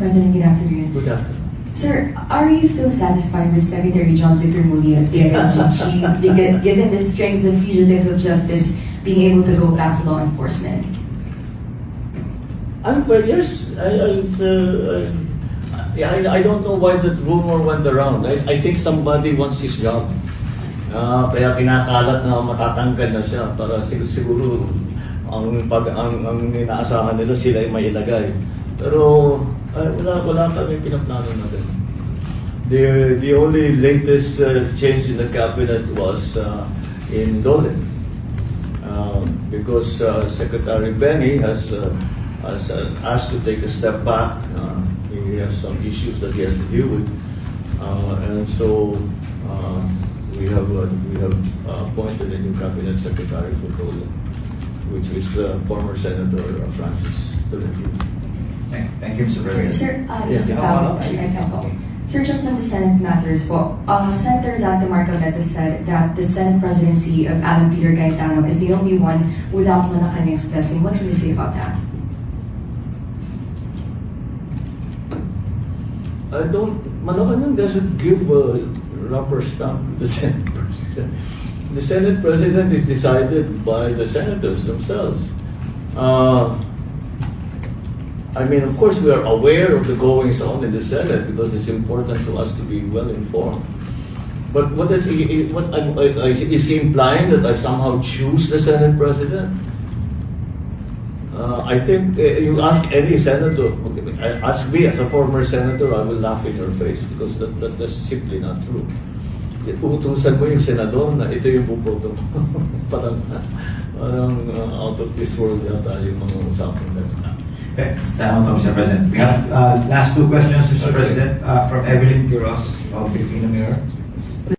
President, good afternoon. Good afternoon. Sir, are you still satisfied with Secretary John Victor Mulia's chief, given the strings of fugitives of justice being able to go past law enforcement? Well, yes. I don't know why that rumor went around. I think somebody wants his job. Kaya kinakalat na matatanggal na siya para siguro ang inaasahan nila sila ay may ilagay. Pero wala kami pinaplano na din. The only latest change in the cabinet was in Dole. Because Secretary Benny has asked to take a step back. He has some issues that he has to deal with. And so we have appointed a new cabinet secretary for Dole, which is former Senator Francis Tolentino. Thank you, Mr. President. Sir, Sir, just on the Senate matters po, Senator Dante Marcoleta said that the Senate presidency of Alan Peter Cayetano is the only one without Malacanang's blessing. What can you say about that? Malacanang doesn't give a rubber stamp to the Senate President. The Senate President is decided by the senators themselves. I mean, of course, we are aware of the goings on in the Senate because it's important to us to be well informed. But is he implying that I somehow choose the Senate President? I think you ask any senator, ask me as a former senator, I will laugh in your face because that's simply not true. Uutusan mo yung senador na ito yung buboto mo. parang out of this world yata yung mga usapan na. Okay, salamat po, Mr. President. We have last two questions, Mr. President, from Evelyn Quiroz of Filipino Mirror.